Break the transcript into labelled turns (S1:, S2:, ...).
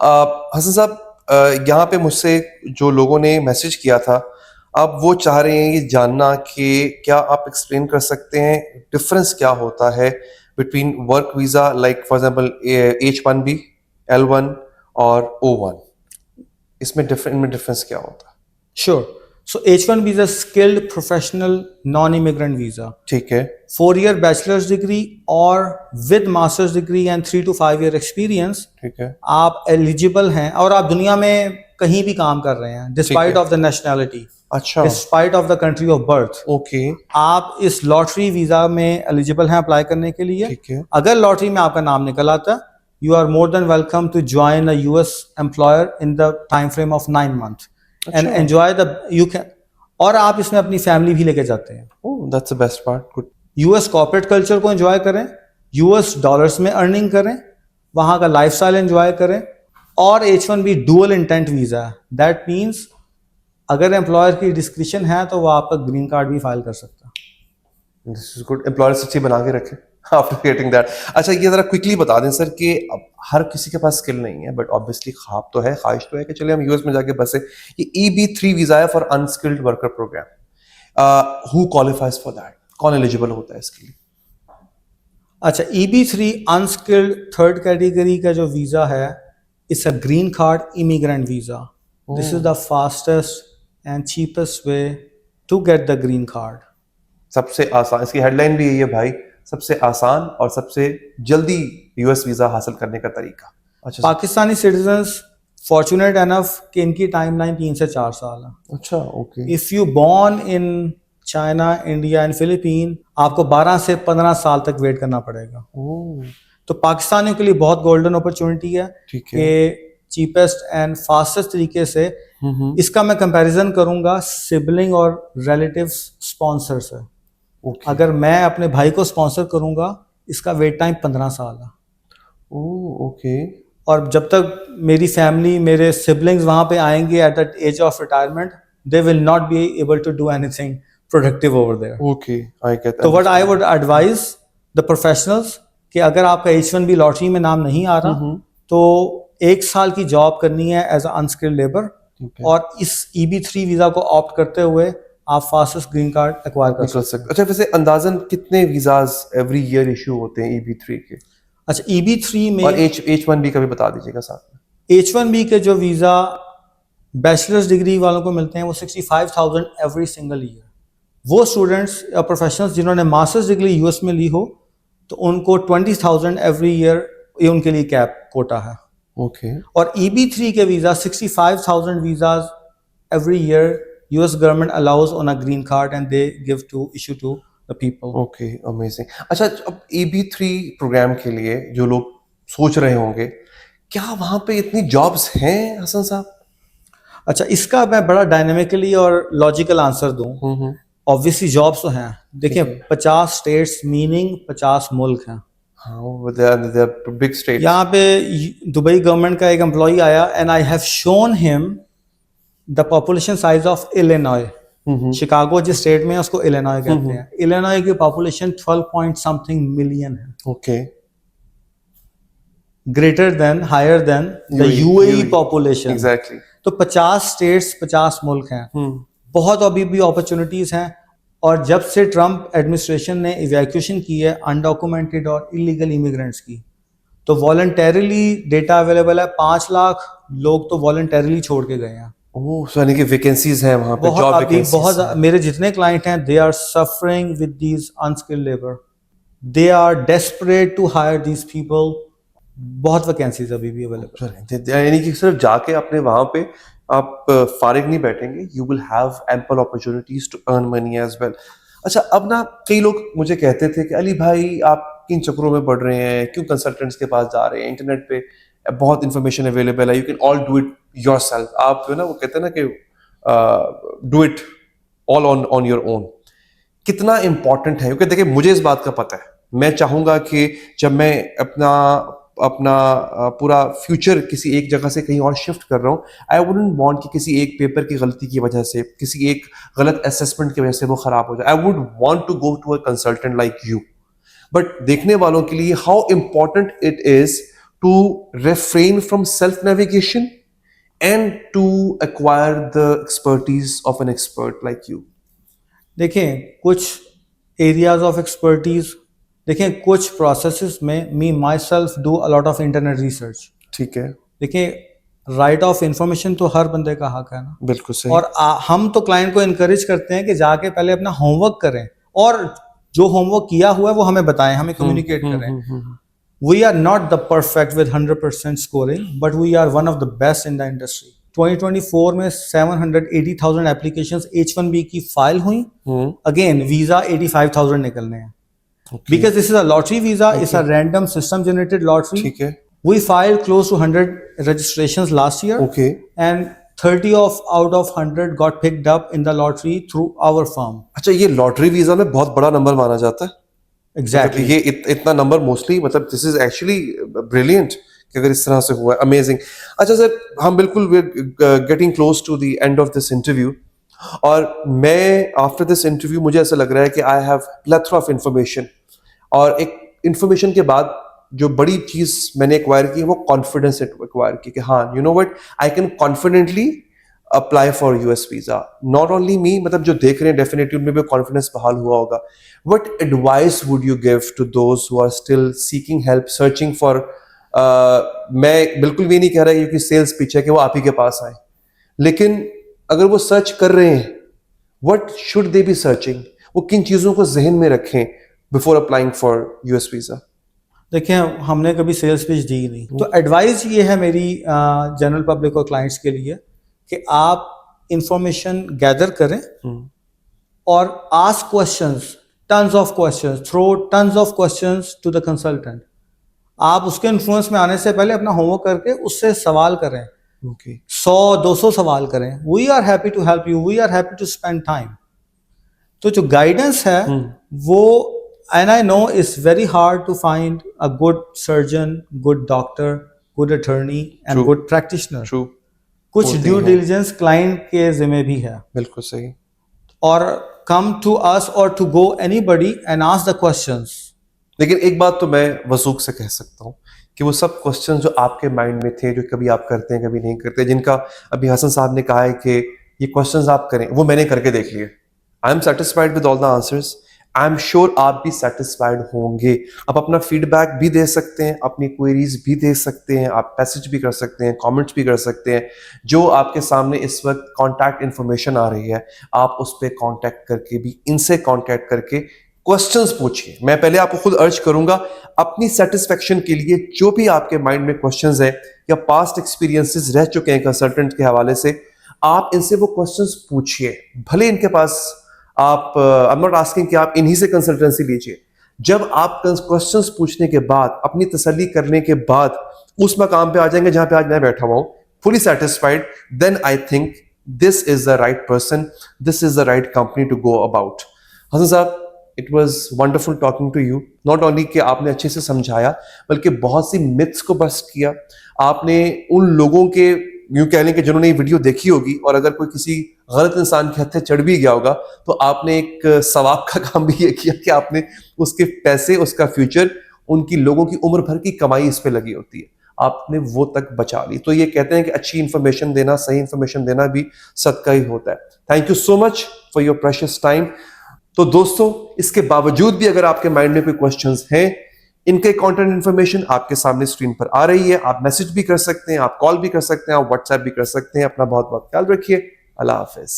S1: हसन साहब, यहाँ पे मुझसे जो लोगों ने मैसेज किया था, अब वो चाह रहे हैं ये जानना कि क्या आप एक्सप्लेन कर सकते हैं डिफरेंस क्या होता है between work visa, like for example H1B, L1 और O1। इनमें डिफरेंस क्या होता है?
S2: Sure. So H1 visa is skilled professional non-immigrant visa.
S1: ठीक है।
S2: 4 year bachelor's degree or with master's degree and 3 to 5 year experience.
S1: ठीक है।
S2: आप एलिजिबल हैं और आप दुनिया में कहीं भी काम कर रहे हैं डिस्पाइट ऑफ द नेशनैलिटी,
S1: अच्छा।
S2: Despite of the country of birth.
S1: Okay.
S2: आप इस लॉटरी वीजा में एलिजिबल हैं अप्लाई करने के लिए।
S1: ठीक है।
S2: अगर लॉटरी में आपका नाम निकल आता, you are more than welcome to join a US employer in the time frame of 9 months and enjoy the you can. और आप इसमें अपनी फैमिली भी लेके जाते हैं।
S1: Oh, that's the best part. Good.
S2: US corporate culture को enjoy करें, यूएस डॉलर्स में अर्निंग करें, वहां का लाइफस्टाइल एंजॉय करें। और H1B डुअल इंटेंट वीजा है। दैट मीन्स अगर एम्प्लॉयर की डिस्क्रिप्शन है तो वो आपका ग्रीन कार्ड भी फाइल कर सकता है।
S1: This is good. एम्प्लॉयर अच्छी बना के रखें आफ्टर गेटिंग दैट। अच्छा, ये जरा क्विकली बता दें सर कि अब हर किसी के पास स्किल नहीं है, बट ऑब्वियसली ख्वाब तो है, ख्वाहिश तो है कि चले हम यूएस में जाके बसे। ये EB3 वीजा है for unskilled worker programme. Who qualifies for that? कौन एलिजिबल होता है इसके लिए?
S2: अच्छा, EB3 अनस्किल्ड थर्ड कैटेगरी का जो वीजा है, it's a green card immigrant visa. This is the fastest and cheapest way to get the green card.
S1: सबसे आसान, इसकी हेडलाइन भी यही है भाई, सबसे आसान और सबसे जल्दी यूएस वीजा हासिल करने का तरीका। अच्छा।
S2: पाकिस्तानी सिटीजन्स फॉर्चुनेट एनफ कि इनकी टाइमलाइन 3 से 4 साल है।
S1: अच्छा, okay.
S2: If you born in China, India and Philippine, आपको 12 से 15 साल तक वेट करना पड़ेगा।
S1: ओह,
S2: तो पाकिस्तानियों के लिए बहुत गोल्डन अपॉर्चुनिटी है
S1: ठीक है।
S2: कि चीपेस्ट एंड फास्टेस्ट तरीके से इसका मैं कंपैरिजन करूंगा सिबलिंग और रिलेटिव्स स्पॉन्सर से।
S1: ओके।
S2: अगर मैं अपने भाई को स्पॉन्सर करूंगा, इसका वेट टाइम 15 साल है।
S1: ओह, ओके।
S2: और जब तक मेरी फैमिली, मेरे सिबलिंग्स वहां पे आएंगे at the age of retirement, they will not be able to do anything productive over there.
S1: Okay, I get that.
S2: तो what I would advise the professionals कि अगर आपका H1B लॉटरी में नाम नहीं आ रहा, तो 1 साल की जॉब करनी है एज अ अनस्किल्ड लेबर, और इस EB3 वीजा को ऑप्ट करते हुए आप फास्टेस्ट ग्रीन कार्ड एक्वायर कर
S1: निकल
S2: सकते हैं।
S1: सकते। अच्छा, वैसे अंदाजन कितने वीजाज एवरी ईयर इशू होते हैं EB3 के?
S2: अच्छा, EB3 में
S1: और H1B का भी बता दीजिएगा साथ में।
S2: H1B के जो वीजा बैचलर्स डिग्री वालों को मिलते हैं वो 65,000 एवरी सिंगल ईयर। वो स्टूडेंट्स या प्रोफेशनल्स जिन्होंने मास्टर्स डिग्री यूएस में ली हो, तो उनको 20,000 एवरी ईयर ये उनके लिए कैप कोटा है।
S1: ओके।
S2: और EB3 के visa 65,000 visas every year US government allows on a green card and they give to issue to the people.
S1: Okay, amazing. अच्छा, अब EB3 प्रोग्राम के लिए जो लोग सोच रहे होंगे, क्या वहां पे इतनी जॉब्स हैं हसन साहब?
S2: अच्छा, इसका मैं बड़ा डायनेमिकली और लॉजिकल आंसर दूं। ऑब्वियसली जॉब्स तो हैं। देखिए, 50 स्टेट्स मीनिंग 50 मुल्क हैं।
S1: हाँ, they are big states.
S2: यहाँ पे दुबई गवर्नमेंट का एक एम्प्लॉई आया and I have shown him the population size of Illinois. Chicago जिस स्टेट में है उसको इलिनॉय कहते हैं। इलिनॉय की पॉपुलेशन 12 पॉइंट समथिंग मिलियन है।
S1: Okay.
S2: Greater than, higher than the UAE population.
S1: Exactly.
S2: तो 50 स्टेट्स 50 मुल्क हैं। बहुत अभी भी अपॉर्चुनिटीज हैं। और जब से ट्रम्प एडमिनिस्ट्रेशन ने इवैक्यूएशन की है अनडॉक्यूमेंटेड और इलीगल इमिग्रेंट्स की, तो वॉलंटरीली डेटा अवेलेबल है। 5 लाख लोग तो वॉलंटरीली छोड़ के गए हैं।
S1: ओह, सो यानी कि वैकेंसीज हैं वहां पे,
S2: बहुत
S1: जॉब
S2: अभी
S1: वैकेंसीज।
S2: बहुत मेरे जितने क्लाइंट हैं, they are suffering with these unskilled labour. They are desperate to hire these people. बहुत वैकेंसीज अभी भी अवेलेबल।
S1: यानी कि सिर्फ जाके अपने वहां पे आप फारिग नहीं बैठेंगे, you will have ample opportunities to earn money as well. अच्छा, अब ना कई लोग मुझे कहते थे कि अली भाई आप किन चक्करों में पड़ रहे हैं, क्यों कंसल्टेंट्स के पास जा रहे हैं, इंटरनेट पे बहुत इंफॉर्मेशन अवेलेबल है, you can all do it yourself. आप जो है ना, वो कहते हैं ना कि do it all on your own. कितना इंपॉर्टेंट है? क्योंकि देखिए, मुझे इस बात का पता है, मैं चाहूंगा कि जब मैं अपना पूरा फ्यूचर किसी एक जगह से कहीं और शिफ्ट कर रहा हूँ, आई वुडंट वांट कि किसी एक पेपर की गलती की वजह से, किसी एक गलत असेसमेंट की वजह से वो खराब हो जाए। I would want to go to a consultant like you. But देखने वालों के लिए how important it is to refrain from self navigation and to acquire the expertise of an expert like you?
S2: देखें कुछ एरियाज ऑफ एक्सपर्टीज, देखें कुछ processes में me myself do a lot of internet research.
S1: ठीक है,
S2: देखें right of information तो हर बंदे का हक है ना,
S1: बिल्कुल सही।
S2: और हम तो क्लाइंट को इनकरेज करते हैं कि जाके पहले अपना होमवर्क करें और जो होमवर्क किया हुआ है वो हमें बताएं, हमें कम्युनिकेट करें। We are not the perfect with 100% scoring, but we are one of the best in the industry. 2024 में 780,000 applications H1B की फाइल हुई। Again, visa 85,000 निकलने हैं। Because this is a lottery visa, it's a random system generated lottery.
S1: ठीक है,
S2: We filed close to 100 registrations last year,
S1: okay,
S2: and 30 out of 100 got picked up in the lottery through our firm.
S1: अच्छा ये lottery visa में बहुत बड़ा number माना जाता है।
S2: Exactly.
S1: ये इतना नंबर मोस्टली मतलब दिस इज एक्चुअली ब्रिलियंट कि अगर इस तरह से हुआ है, अमेजिंग। अच्छा सर, हम बिल्कुल getting close to the end of this interview, और मैं आफ्टर दिस इंटरव्यू मुझे ऐसा लग रहा है कि आई हैव प्लेथरा ऑफ इंफॉर्मेशन, और एक इंफॉर्मेशन के बाद जो बड़ी चीज मैंने एक्वायर की वो कॉन्फिडेंस एक्वायर की कि हाँ you know what, I can confidently apply for US visa. Not only me, मतलब जो देख रहे हैं डेफिनेटली उनमें भी कॉन्फिडेंस बहाल हुआ होगा। What advice would you give to those who are still seeking help, searching for, मैं बिल्कुल भी नहीं कह रहा क्योंकि सेल्स पिच है कि वो आप ही के पास आए, लेकिन अगर वो सर्च कर रहे हैं, what should they B searching, वो किन चीजों को जहन में रखें before applying for US visa?
S2: देखिए हमने कभी सेल्स पिच दी नहीं, तो एडवाइस ये है मेरी जनरल पब्लिक और क्लाइंट्स के लिए कि आप इंफॉर्मेशन गैदर करें और ask questions, tons of questions, throw tons of questions to the consultant. आप उसके इन्फ्लुएंस में आने से पहले अपना होमवर्क करके उससे सवाल करें, 100-200 सवाल करें। We are happy to help you, we are happy to spend time. तो जो गाइडेंस है वो, and I know it's very hard to find a good surgeon, good doctor, good attorney and
S1: True.
S2: good practitioner.
S1: True.
S2: कुछ due diligence client के जिम्मे भी है,
S1: बिल्कुल सही।
S2: और कम टू अस और to go anybody and ask the questions.
S1: लेकिन एक बात तो मैं वसूख से कह सकता हूँ कि वो सब क्वेश्चन जो आपके माइंड में थे, जो कभी आप करते हैं कभी नहीं करते, जिनका अभी हसन साहब ने कहा है कि ये क्वेश्चंस आप करें, वो मैंने करके देख लिए। I am satisfied with all the answers. I am sure आप भी सेटिस्फाइड होंगे। आप अपना फीडबैक भी दे सकते हैं, अपनी क्वेरीज भी दे सकते हैं, आप मैसेज भी कर सकते हैं, कमेंट्स भी कर सकते हैं। जो आपके सामने इस वक्त कांटेक्ट इन्फॉर्मेशन आ रही है, आप उस पर कांटेक्ट करके भी, इनसे कांटेक्ट करके क्वेश्चंस पूछिए। मैं पहले आपको खुद अर्ज करूंगा, अपनी सेटिस्फेक्शन के लिए जो भी आपके माइंड में क्वेश्चंस है या पास्ट एक्सपीरियंसेस रह चुके हैं कंसल्टेंट के हवाले से, आप इनसे वो क्वेश्चंस पूछिए। भले इनके पास आप, आई एम नॉट आस्किंग कि आप इन्हीं से कंसल्टेंसी लीजिए। जब आप क्वेश्चंस पूछने के बाद, अपनी तसल्ली करने के बाद उस मकाम पे आ जाएंगे जहां पे आज मैं बैठा हुआ हूं, fully satisfied, then I think this is the right person, this is the right company to go about. Hasan साहब, it was wonderful talking to you. Not only कि आपने अच्छे से समझाया, बल्कि बहुत सी मिथ्स को बस्ट किया आपने। उन लोगों के, यूं कह लें कि जिन्होंने ये वीडियो देखी होगी, और अगर कोई किसी गलत इंसान के हत्थे चढ़ भी गया होगा, तो आपने एक सवाब का काम भी ये किया कि आपने उसके पैसे, उसका फ्यूचर, उनकी लोगों की उम्र भर की कमाई इस पे लगी होती है, आपने वो तक बचा ली। तो ये कहते हैं कि अच्छी इंफॉर्मेशन देना, सही इंफॉर्मेशन देना भी सदका ही होता है। Thank you so much for your precious time. तो दोस्तों, इसके बावजूद भी अगर आपके माइंड में कोई क्वेश्चंस हैं, इनके कॉन्टेंट इन्फॉर्मेशन आपके सामने स्क्रीन पर आ रही है। आप मैसेज भी कर सकते हैं, आप कॉल भी कर सकते हैं, आप व्हाट्सएप भी कर सकते हैं। अपना बहुत बहुत ख्याल रखिए। अल्लाह हाफिज।